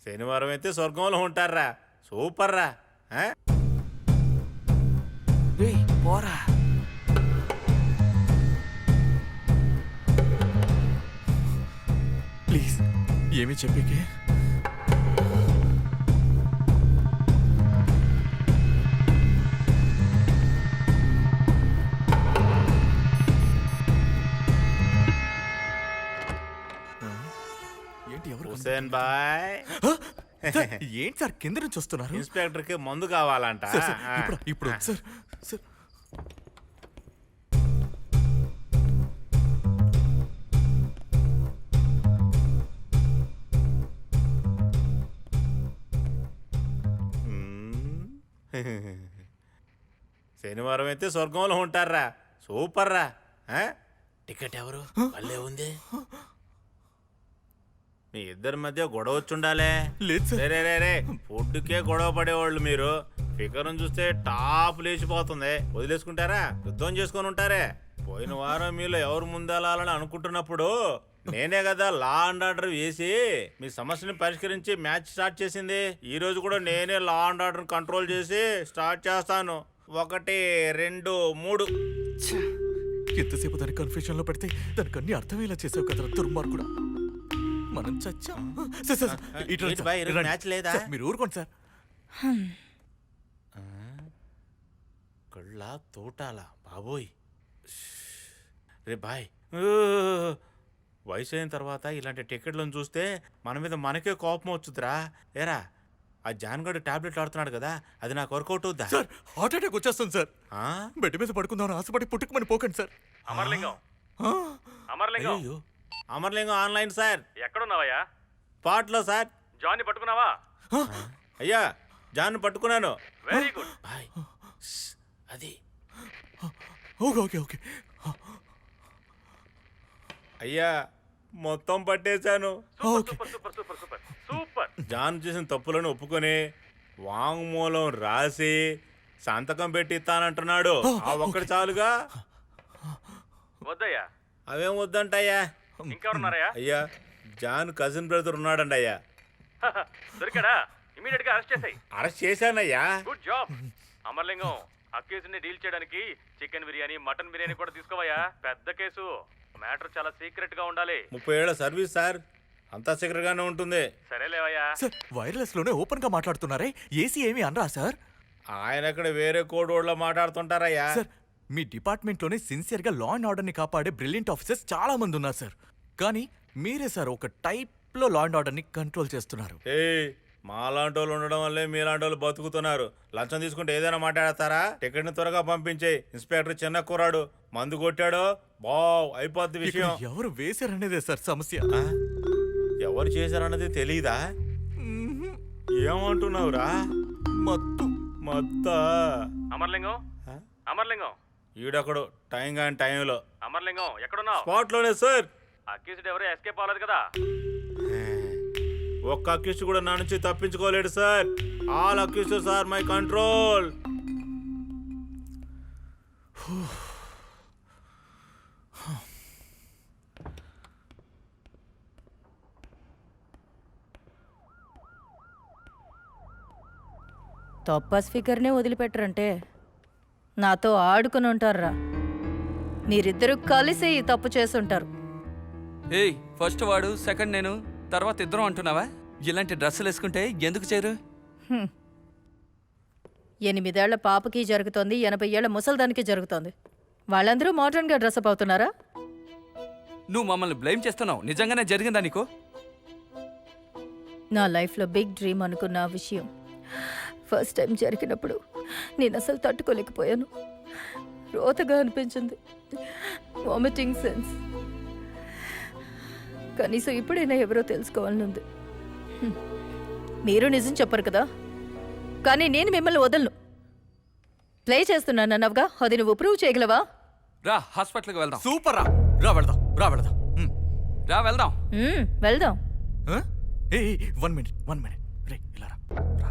శనివారం అయితే స్వర్గంలో ఉంటారా. సూపర్ రా. పోరా. ప్లీజ్ ఏమి చెప్పికే. హుసేన్ బాయ్. ఏంటి సార్ కింద నుంచి వస్తున్నారు? ఇన్స్పెక్టర్ కి మందు కావాలంట. ఇప్పుడు సార్ సార్ శనివారం అయితే స్వర్గంలో ఉంటారా. సూపర్ రా. టికెట్ ఎవరు? మళ్ళీ ఉంది. మీ ఇద్దరి మధ్య గొడవ వచ్చుండాలే. రే ఫుడ్కే గొడవ పడేవాళ్ళు మీరు. ఫిగర్ చూస్తే టాప్ లేచిపోతుంది. వదిలేసుకుంటారా? యుద్ధం చేసుకొని ఉంటారే. పోయిన వారం మీలో ఎవరు ముందెళ్ళాలని అనుకుంటున్నప్పుడు నేనే కదా లా అండ్ ఆర్డర్ వేసి మీ సమస్యని పరిష్కరించి మ్యాచ్ స్టార్ట్ చేసింది. ఈ రోజు కూడా నేనే లా అండ్ ఆర్డర్ కంట్రోల్ చేసి స్టార్ట్ చేస్తాను. 1 2 3. ఎంతసేపు దాని కన్ఫ్యూజన్ లో పెడితే దానికి అన్ని అర్థమయ్యేలా చేసావు కదా దుర్మార్గుడా. మనం చచ్చాం. మ్యాచ్ లేదా? మీరు ఊరుకోండి సార్. కళ్ళ తోటాల బాబోయ్. రే బాయ్, వయసు అయిన తర్వాత ఇలాంటి టికెట్లను చూస్తే మన మీద మనకే కోపం వచ్చుద్రా. ఏరా, ఆ జాన్గడ్ టాబ్లెట్ ఆడుతున్నాడు కదా, అది నాకు వర్కౌట్ అవుద్దా? సార్ హార్ట్ అటాక్ వచ్చేస్తుంది సార్. బెడ్ మీద పడుకుందాం ఆశపడి పుట్టుకుమని పోకండి సార్. Amarlingam online sir. ఎక్కడున్నావయ్యా? స్పాట్లో సార్. జాన్ని పట్టుకున్నావా? అయ్యా, జాన్ పట్టుకున్నాను. Very good. బాయ్. అది ఓకే ఓకే. అయ్యా, మొత్తం పట్టేశాను. సూపర్. జాన్ చేసిన తప్పులను ఒప్పుకొని వాంగ్మూలం రాసి సంతకం పెట్టి ఇస్తానంటున్నాడు. ఆ ఒక్కటి చాలుగా. వద్దయ్యా. అవేం వద్దంటయ్యా. ఇంకెవరున్నారయ్యా? అయ్యా, జాన్ కజిన్ బ్రదర్ ఉన్నాడండి అయ్యా. దొరికాడా? ఇమీడియట్ గా అరెస్ట్ చేసాయి. అరెస్ట్ చేశానయ్యా. Good job. అమర్లింగం, అక్యూజ్ ని డీల్ చేయడానికి చికెన్ బిర్యానీ, మటన్ బిర్యానీ కూడా తీసుకోవయ్యా. పెద్ద కేసు. మ్యాటర్ చాలా సీక్రెట్ గా ఉండాలి. 30 ఏళ్ల సర్వీస్ సార్, అంతా సీక్రెట్ గానే ఉంటుంది. సరేలేవయ్యా. సార్ వైర్లెస్ లోనే ఓపెన్ గా మాట్లాడుతున్నారే, ఏసీ ఏమి అనరా సార్? ఆయన అక్కడ వేరే కోడ్ వర్డ్ లో మాట్లాడుతుంటారయ్యా. సార్, మీ డిపార్ట్మెంట్ లోనే సిన్సియర్ గా లా అండ్ ఆర్డర్ ని కాపాడే బ్రిలియంట్ ఆఫీసర్స్ చాలా మంది ఉన్నారు సార్. కానీ మీరే సార్ ఒక టైప్ లో లా అండ్ ఆర్డర్ ని కంట్రోల్ చేస్తున్నారు. మాలాంటి వాళ్ళు ఉండడం వల్లే మీలాంటి వాళ్ళు బతుకుతున్నారు. లంచం తీసుకుంటే ఏదైనా మాట్లాడతారా? టికెట్ ని త్వరగా పంపించే. ఇన్స్పెక్టర్ చిన్న కూరాడు, మందు కొట్టాడో అయిపోద్ది విషయం. ఎవరు వేశారనేదే సార్ సమస్య. ఎవరు చేశారన్నది తెలీదా? ఏమంటున్నావురా? మత్తా. అమర్లింగం ఈడొకడు టైం కాని టైంలో. అమర్లింగం ఎక్కడున్నావు? స్పాట్ లోనే సార్. అక్యూజ్డ్ ఎవరు ఎస్కేప్ అవ్వలేదు కదా? ఒక్క అక్యూజ్డ్ కూడా నా నుంచి తప్పించుకోలేడు సార్. All accuseds are my control. తప్ప స్పీకర్నే వదిలిపెట్టరంటే నాతో ఆడుకుని ఉంటారా? మీరిద్దరూ కలిసి ఈ తప్పు చేసుంటారు. ఏయ్, ఫస్ట్ వాడు, సెకండ్ నేను, తర్వాత ఇద్దరం అంటున్నావా? ఇలాంటి డ్రెస్సులు వేసుకుంటే ఎందుకు చేరు? 8 ఏళ్ల పాపకి జరుగుతోంది, 80 ఏళ్ల ముసల్దానికి జరుగుతోంది. వాళ్ళందరూ మోడర్న్గా డ్రెస్అప్ అవుతున్నారా? నువ్వు మమ్మల్ని బ్లేమ్ చేస్తున్నావు. నిజంగానే జరిగిందా నీకు? నా లైఫ్లో బిగ్ డ్రీమ్ అనుకున్న ఆ విషయం ఫస్ట్ టైం జరిగినప్పుడు నేను అసలు తట్టుకోలేకపోయాను. రోతగా అనిపించింది, వామిటింగ్ సెన్స్. కనీసం ఇప్పుడైనా ఎవరో తెలుసుకోవాలనుంది. మీరు నిజం చెప్పరు కదా, కానీ నేను మిమ్మల్ని వదలను. ప్లే చేస్తున్నాను అన్నవగా, అది నువ్వు ప్రూవ్ చేయగలవా? రా, హాస్పిటల్కి వెళ్దాం. సూపర్ రా. రా వెళ్దాం. వెళ్దాం. వెళ్దాం. 1 మినిట్ రే ఇలా రా.